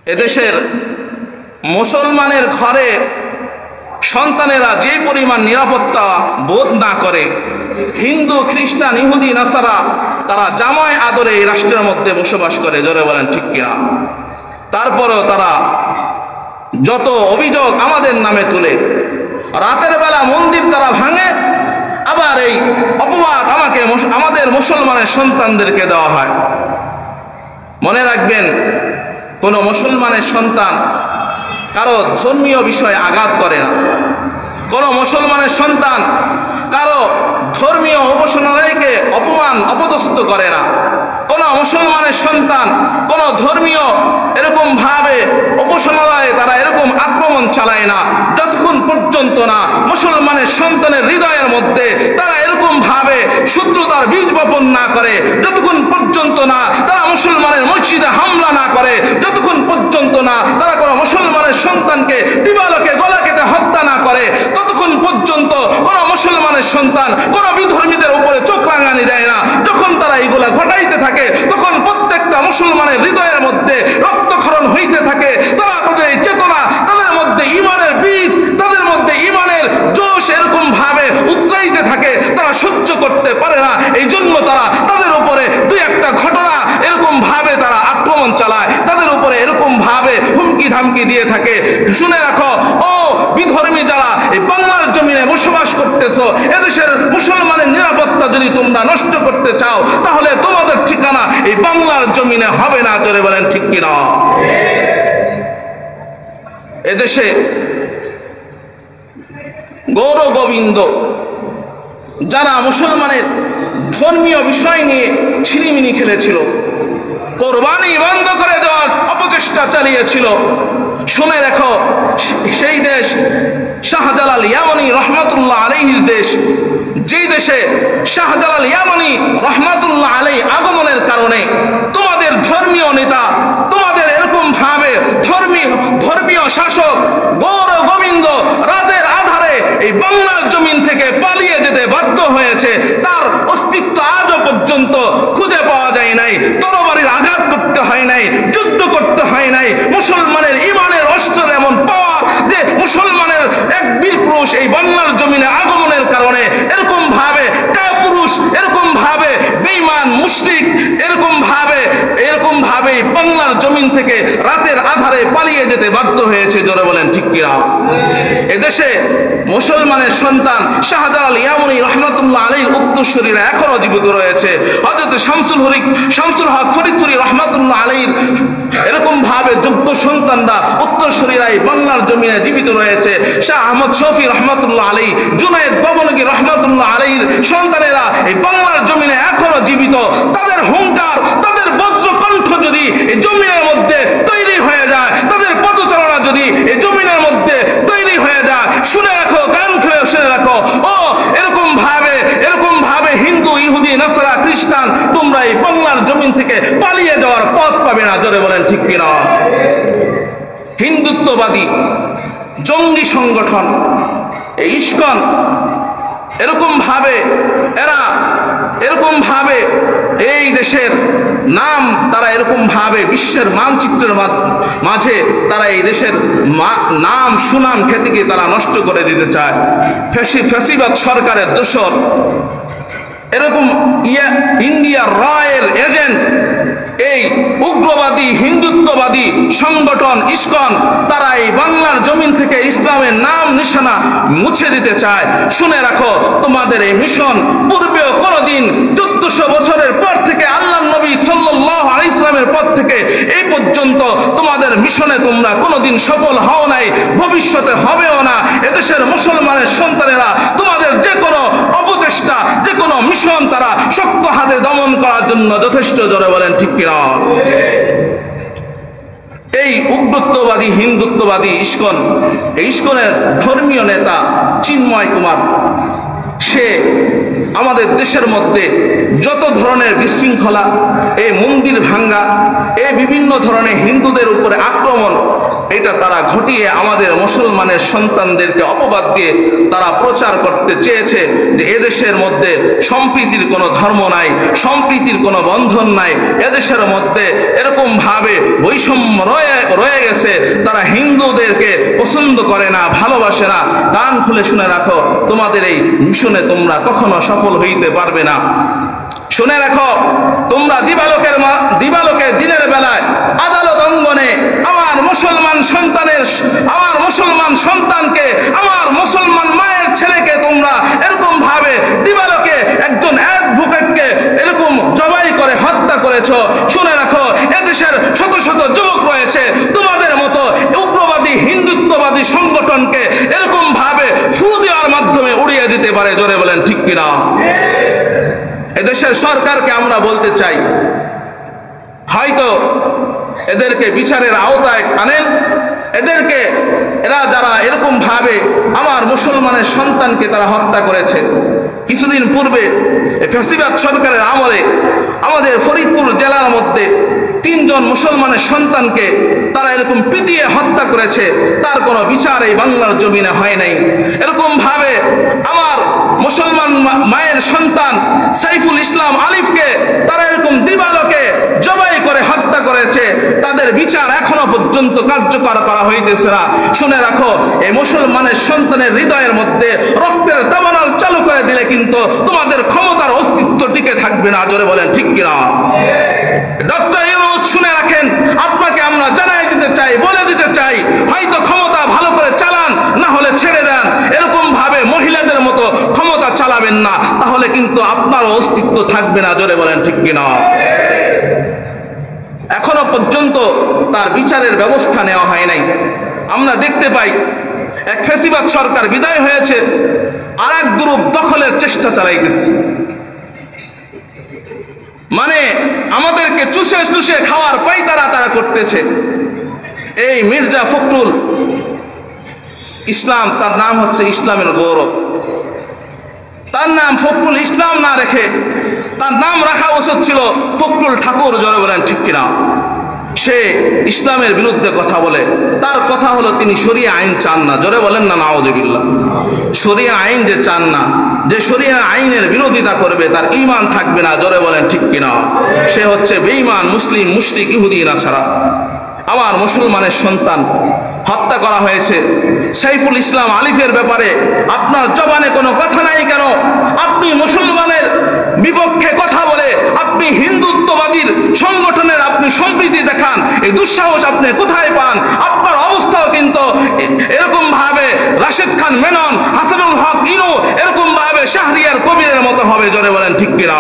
এদেশের মুসলমানের ঘরে সন্তানেরা যে পরিমাণ নিরাপত্তা বোধ না করে, হিন্দু, খ্রিস্টান, ইহুদি, নাসারা তারা জামায় আদরে এই রাষ্ট্রের মধ্যে বসবাস করে, জোরে বলেন ঠিক কিনা? তারপরেও তারা যত অভিযোগ আমাদের নামে তুলে, রাতের বেলা মন্দির তারা ভাঙে, আবার এই অপবাদ আমাদের মুসলমানের সন্তানদেরকে দেওয়া হয়। মনে রাখবেন, কোনো মুসলমানের সন্তান কারো ধর্মীয় বিষয়ে আঘাত করে না, কোনো মুসলমানের সন্তান কারো ধর্মীয় উপাসনালয়কে অপদস্থ করে না, কোনো মুসলমানের সন্তান কোনো ধর্মীয় এরকম ভাবে উপাসনালয়ে তারা এরকম আক্রমণ চালায় না, যতক্ষণ পর্যন্ত না মুসলমানের সন্তানের হৃদয়ের মধ্যে তারা এরকম ভাবে শত্রুতার বীজ বপন না করে, যতক্ষণ পর্যন্ত না তারা মুসলমানের মসজিদে হামলা না করে, যতক্ষণ পর্যন্ত না তারা কোনো মুসলমানের সন্তানকে দিবালোকে গলা কেটে হত্যা না করে, ততক্ষণ পর্যন্ত কোনো মুসলমানের সন্তান কোনো বিধর্মীদের উপরে চোখ রাঙানি দেয় না। যখন তারা এইগুলা ঘটাইতে থাকে, তখন প্রত্যেকটা মুসলমানের হৃদয়ের মধ্যে রক্তক্ষরণ হইতে থাকে। তারা তাদের এই চেতনা, তাদের মধ্যে ইমানের বীজ, তাদের মধ্যে ইমানের জোশ এরকম ভাবে উতরাইতে থাকে, তারা সহ্য করতে পারে না। এই জন্য তারা তাদের উপরে দুই একটা ঘটনা এরকম ভাবে তারা আক্রমণ চালায়, তাদের উপরে এরকম ভাবে হুমকি ধামকি দিয়ে থাকে। শুনে রাখো, ও বিধর্মী যারা এই বাংলার জমিনে বসবাস করতেছো, এদেশের মুসলমানের নিরাপত্তা যদি তোমরা নষ্ট করতে চাও, তাহলে তোমাদের ঠিকানা এই বাংলার জমিনে হবে না, জোরে বলেন ঠিক কিনা? এদেশে গৌর গোবিন্দ যারা মুসলমানের ধর্মীয় বিষয় নিয়ে ছিনিমিনি খেলেছিল, কোরবানি বন্ধ করে দেওয়ার অপচেষ্টা চালিয়েছিল, শুনে রাখো, সেই দেশ শাহজালাল ইয়ামানি রহমাতুল্লাহ আলাইহির দেশ, যেই দেশে শাহজালাল ইয়ামানি রহমাতুল্লাহ আলাইহি আগমনের কারণে তোমাদের ধর্মীয় নেতা, তোমাদের এরকম ভাবে ধর্মীয় শাসক গৌর গোবিন্দ রাতের আধারে এই বাংলার জমিন থেকে পালিয়ে যেতে বাধ্য হয়েছে। তার অস্তিত্ব আজও পর্যন্ত খুঁজে পাওয়া যায় নাই। তরবারির আঘাত করতে হয় নাই, যুদ্ধ করতে হয় নাই। মুসলমানের ইমানের অস্ত্র এমন পাওয়া যে মুসলমানের এক বীর পুরুষ এই বাংলার জমিনে আগমনের কারণে এরকম ভাবে কাপুরুষ, এরকম ভাবে বেঈমান মুশরিক এরকম ভাবে বাংলার জমিন থেকে রাতের আধারে পালিয়ে যেতে বাধ্য হয়েছে, জোরে বলেন ঠিক কিনা? এদেশে মুসলমানের সন্তান শাহজালাল ইয়ামানি রহমাতুল্লাহ আলাইহির উত্তরসূরিরা এখনো জীবিত রয়েছে। হযরত শামসুল হক ফরিদপুরি রহমাতুল্লাহ আলাইহির এরকম ভাবে যোগ্য সন্তানরা উত্তরসূরিরাই বাংলার জমিনে জীবিত রয়েছে। শাহ আহমদ শফি রহমাতুল্লাহ আলাইহি, জুনায়েদ বাবনগী রহমাতুল্লাহ আলাইহির সন্তানেরা এই বাংলার জমিনে এখনো জীবিত। তাদের হুঙ্কার, তাদের বজ্রকণ্ঠ যদি এই জমিনের মধ্যে তৈরি হয়ে যায়, তাদের পদচারণা যদি এই জমিনের মধ্যে তৈরি হয়ে যায়, শুনে রাখো, কান খুলে শুনে রাখো, ও এরকম ভাবে হিন্দু, ইহুদি, নাসারা, খ্রিস্টান তোমরা এই বাংলার জমিন থেকে পালিয়ে যাওয়ার পথ পাবে না, জোরে বলেন ঠিক কিনা? হিন্দুত্ববাদী জঙ্গি সংগঠন এই ইস্কন এরকম ভাবে এই দেশের নাম তারা এরকম ভাবে বিশ্বের মানচিত্রের মাঝে তারা এই দেশের নাম সুনাম খ্যাতিকে তারা নষ্ট করে দিতে চায়। ফ্যাসিবাদ সরকারের দোসর এরকম ইন্ডিয়ার রয়ের এজেন্ট এই উগ্রবাদী হিন্দুত্ববাদী সংগঠন ইস্কন তারা এই বাংলার জমিন থেকে ইসলামের নাম নিশানা মুছে দিতে চায়। শুনে রাখো, তোমাদের এই মিশন পূর্বেও কোনোদিন 1400 বছরের পর থেকে আল্লাহর নবী সাল্লাল্লাহু আলাইহি সাল্লামের পর থেকে এই পর্যন্ত তোমাদের মিশনে তোমরা কোনোদিন সফল হও নাই, ভবিষ্যতে হবেও না। এদেশের মুসলমানের সন্তানেরা তোমাদের যে কোনো অপচেষ্টা, যে কোনো মিশন তারা শক্ত হাতে দমন করার জন্য যথেষ্ট, জোরে বলেন ঠিক কিনা? এই উগ্রত্ববাদী হিন্দুত্ববাদী ইস্কন, এই ইস্কনের ধর্মীয় নেতা চিন্ময় কুমার, সে আমাদের দেশের মধ্যে যত ধরনের বিশৃঙ্খলা, এই মন্দির ভাঙ্গা, এই বিভিন্ন ধরনের হিন্দুদের উপরে আক্রমণ, এটা এটা তারা ঘটিয়ে আমাদের মুসলমানের সন্তানদেরকে অপবাদ দিয়ে তারা প্রচার করতে চেয়েছে যে এদেশের মধ্যে সম্প্রীতির কোনো ধর্ম নাই, সম্প্রীতির কোনো বন্ধন নাই, এদেশের মধ্যে এরকম ভাবে বৈষম্য রয়ে গেছে, তারা হিন্দুদেরকে পছন্দ করে না, ভালোবাসে না। কান খুলে শুনে রাখো, তোমাদের এই মিশনে তোমরা কখনো সফল হইতে পারবে না। শুনে রাখো, তোমরা দিবালোকে দিনের বেলায় আদালত অঙ্গনে আমার মুসলমান সন্তানকে, আমার মুসলমান মায়ের ছেলেকে তোমরা এরকম ভাবে দিবালোকে একজন অ্যাডভোকেটকে এরকম জবাই করে হত্যা করেছো। শুনে রাখো, এদেশের শত শত যুবক রয়েছে তোমাদের মতো উগ্রবাদী হিন্দুত্ববাদী সংগঠনকে এরকম ভাবে ফু দেওয়ার মাধ্যমে উড়িয়ে দিতে পারে। জোরে বলেন ঠিক কিনা? এদেশের সরকারকে আমরা বলতে চাই, হয়তো এদেরকে বিচারের আওতায় আনেন। এরা যারা এরকম ভাবে আমার মুসলমানের সন্তানকে তারা হত্যা করেছে, কিছুদিন পূর্বে ফ্যাসিবাদ সরকারের আমলে আমাদের ফরিদপুর জেলার মধ্যে 3 জন মুসলমানের সন্তানকে তারা এরকম পিটিয়ে হত্যা করেছে, তার কোনো বিচার এই বাংলার জমিনে হয় নাই। এরকম ভাবে আমার মুসলমান মায়ের সন্তান সাইফুল ইসলাম আলিফকে তারা এরকম দিবালোকে জবাই করে হত্যা করেছে, তাদের বিচার এখনো পর্যন্ত কার্যকর করা হইতেছে না। শুনে রাখো, এই মুসলমানের সন্তানের হৃদয়ের মধ্যে রক্তের দাবানল চালু করে দিলে কিন্তু তোমাদের ক্ষমতার অস্তিত্ব টিকে থাকবে না। জোরে বলেন ঠিক কিনা? ডক্টর ইউনূস শুনে রাখেন, আপনাকে আমরা জানাই দিতে চাই, বলে দিতে চাই, হয়তো ক্ষমতা ভালো করে চালান, না হলে ছেড়ে দেন। এরকম ভাবে মহিলাদের মতো ক্ষমতা চালাবেন না, তাহলে কিন্তু আপনার অস্তিত্ব থাকবে না। জোরে বলেন ঠিক কিনা? এখনো পর্যন্ত তার বিচারের ব্যবস্থা নেওয়া হয় নাই। আমরা দেখতে পাই এক ফ্যাসিবাদ সরকার বিদায় হয়েছে, আর এক গ্রুপ দখলের চেষ্টা চালাইতেছে, মানে আমাদেরকে চুষে খাওয়ার পাইতারা তারা করতেছে। এই মির্জা ফখরুল ইসলাম, তার নাম হচ্ছে ইসলামের গৌরব, তার নাম ফখরুল ইসলাম না রেখে তার নাম রাখা উচিত ছিল ফখরুল ঠাকুর। জোরে বলেন ঠিক কিনা? সে ইসলামের বিরুদ্ধে কথা বলে, তার কথা হলো তিনি শরিয়া আইন চান না। জোরে বলেন না নাউযুবিল্লাহ। শরিয়া আইন যে চান না, যে শরিয়া আইনের বিরোধিতা করবে তার ঈমান থাকবে না। জোরে বলেন ঠিক কিনা? সে হচ্ছে বেঈমান, মুসলিম, মুশরিক, ইহুদি না ছাড়া। আমার মুসলমানের সন্তান হত্যা করা হয়েছে। সাইফুল ইসলাম আলিফের ব্যাপারে আপনার জবানে কোনো কথা নাই কেন? আপনি মুসলমানের বিপক্ষে কথা বলে আপনি হিন্দুত্ববাদীর সংগঠনের আপনি সম্প্রীতি দেখান, এই দুঃসাহস আপনি কোথায় পান? আপনার অবস্থাও কিন্তু এরকম ভাবে রাশেদ খান মেনন, হাসানুল হক ইনু, এরকম ভাবে শাহরিয়ার কবিরের মতো হবে। জোরে বলেন ঠিক কিনা?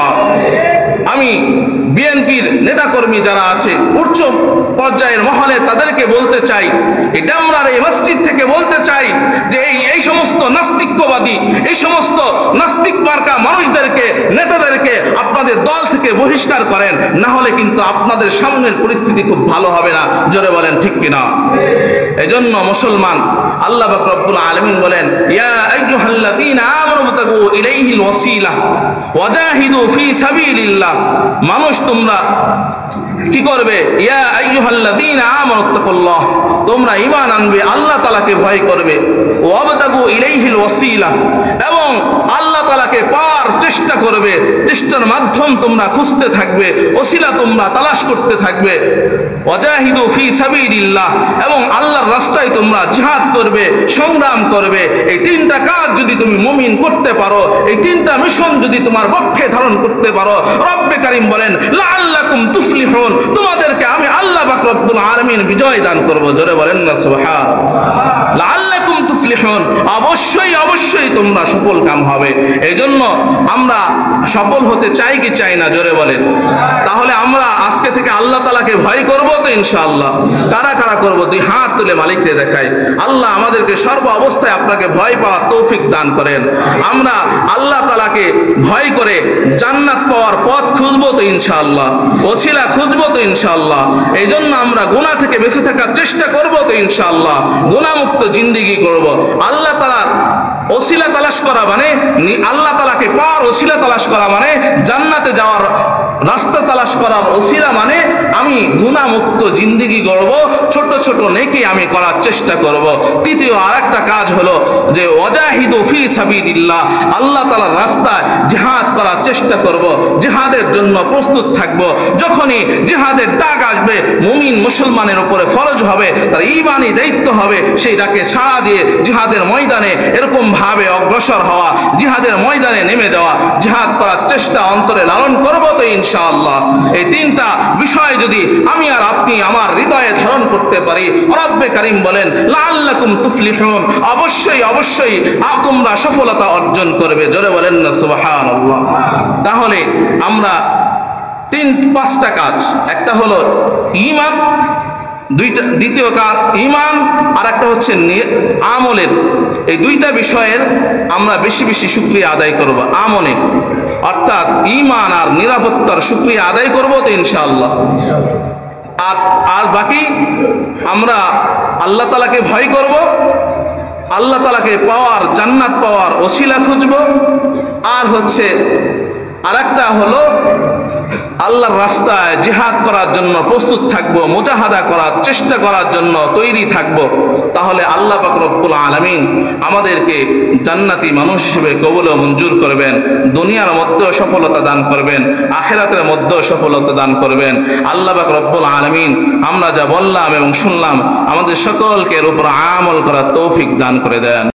আমি বিএনপির নেতাকর্মী যারা আছে উচ্চ পর্যায়ের মহলে তাদেরকে বলতে চাই, এটা আমরা এই মসজিদ থেকে বলতে চাই যে এই সমস্ত নাস্তিকবাদী, এই সমস্ত নাস্তিক মার্কা মানুষদেরকে, নেতাদেরকে আপনাদের দল থেকে বহিষ্কার করেন, না হলে কিন্তু আপনাদের সামনের পরিস্থিতি খুব ভালো হবে না। জোরে বলেন ঠিক কিনা? এজন্য মুসলমান, আল্লাহ পাক রব্বুল আলামিন বলেন, ইয়া আইয়ুহাল্লাযীনা আমানু তাগু ইলাইহিল ওয়াসিলা ওয়াজাহিদু ফি সাবিলিল্লাহ। মানুষ তোমরা কি করবে? ইয়া আইয়ুহাল্লাযীনা আমানু তাকুল্লাহ, তোমরা ঈমান আনবে, আল্লাহ তাআলাকে ভয় করবে। ওয়াবতাগু ইলাইহিল ওয়াসিলা, এবং আল্লাহ তাআলাকে পাওয়ার চেষ্টা করবে, চেষ্টার মাধ্যম তোমরা খুঁজতে থাকবে, ওসিলা তোমরা তালাশ করতে থাকবে। ওয়াজাহিদু ফি সাবিলিল্লাহ, এবং আল্লাহর রাস্তায় তোমরা জিহাদ করবে, সংগ্রাম করবে। এই 3টা কাজ যদি তুমি মুমিন করতে পারো, এই 3টা মিশন যদি তোমার পক্ষে ধারণ করতে পারো, রব্বে কারীম বলেন লাআল্লাকুম তুফলিহুন, তোমাদেরকে আমি আল্লাহ পাক রব্বুল আলামিন বিজয় দান করব। জোরে বলেন না সুবহানাল্লাহ। লাআল্লাকুম তুফলিহুন, অবশ্যই অবশ্যই তোমরা সফল কাম হবে। এই জন্য আমরা সফল হতে চাই কি চাই না? জোরে বলেন। তাহলে আমরা আজকে থেকে আল্লাহ তাআলাকে ভয় করব তো ইনশাআল্লাহ। কারা কারা করব? 2 হাত তুলে মালিককে দেখাই। আল্লাহ আমাদেরকে সর্ব অবস্থায় আপনাকে ভয় পাওয়ার তৌফিক দান করেন। আমরা আল্লাহ তাআলাকে ভয় করে জান্নাত পাওয়ার পথ খুঁজবো তো ইনশাআল্লাহ, ওসিলা খুঁজবো তো ইনশাআল্লাহ। এই জন্য আমরা গুনাহ থেকে বেঁচে থাকার চেষ্টা করব তো ইনশাআল্লাহ, গুনাহমুক্ত জিন্দেগি করব। আল্লাহ তাআলার ওসিলা তালাশ করা মানে, আল্লাহ তাআলাকে পাওয়ার ওসিলা তালাশ করা মানে জান্নাতে যাওয়ার রাস্তা তালাশ করার ওসিলা মানে আমি গুনাহমুক্ত জিন্দেগি গড়ব, ছোট ছোট নেকি আমি করার চেষ্টা করব। তৃতীয় আরেকটা কাজ হলো যে ওয়াজাহিদু ফি সাবিলিল্লাহ, আল্লাহ তাআলার রাস্তায় জিহাদ করার চেষ্টা করব, জিহাদের জন্য প্রস্তুত থাকব। যখনই জিহাদের ডাক আসবে, মুমিন মুসলমানের উপরে ফরজ হবে, তার ঈমানি দায়িত্ব হবে সেইটাকে সাড়া দিয়ে জিহাদের ময়দানে এরকম ভাবে অগ্রসর হওয়া, জিহাদের ময়দানে নেমে যাওয়া, জিহাদ করার চেষ্টা অন্তরে লালন করব তো ইনশাআল্লাহ। এই তিনটা বিষয় যদি আমি আর আপনি আমার হৃদয়ে ধারণ করতে পারি, রব্বে কারীম বলেন লাআল্লাকুম তুফলিহুন, অবশ্যই অবশ্যই তোমরা সফলতা অর্জন করবে। জোরে বলেন না সুবহানাল্লাহ। তাহলে আমরা পাঁচটা কাজ, একটা হলো ঈমান, দ্বিতীয় কাজ ঈমান, আর একটা হচ্ছে আমলের। এই দুইটা বিষয়ের আমরা বেশি বেশি শুকরিয়া আদায় করব। আমলের অর্থাৎ ঈমান আর নিরাপত্তার শুকরিয়া আদায় করব তো ইনশাআল্লাহ। আর বাকি আমরা আল্লাহ তাআলাকে ভয় করব, আল্লাহ তাআলাকে পাওয়ার, জান্নাত পাওয়ার ওসিলা খুঁজব। আর হচ্ছে আরেকটা হলো আল্লাহর রাস্তায় জিহাদ করার জন্য প্রস্তুত থাকব, মুজাহাদা করার চেষ্টা করার জন্য তৈরি থাকব। তাহলে আল্লাহ পাক রব্বুল আলামিন আমাদেরকে জান্নাতি মানুষ হিসেবে কবুল ও মঞ্জুর করবেন, দুনিয়ার মধ্যেও সফলতা দান করবেন, আখিরাতের মধ্যেও সফলতা দান করবেন। আল্লাহ পাক রব্বুল আলামিন আমরা যা বললাম এবং শুনলাম আমাদের সকলকে এর উপর আমল করার তৌফিক দান করে দেন।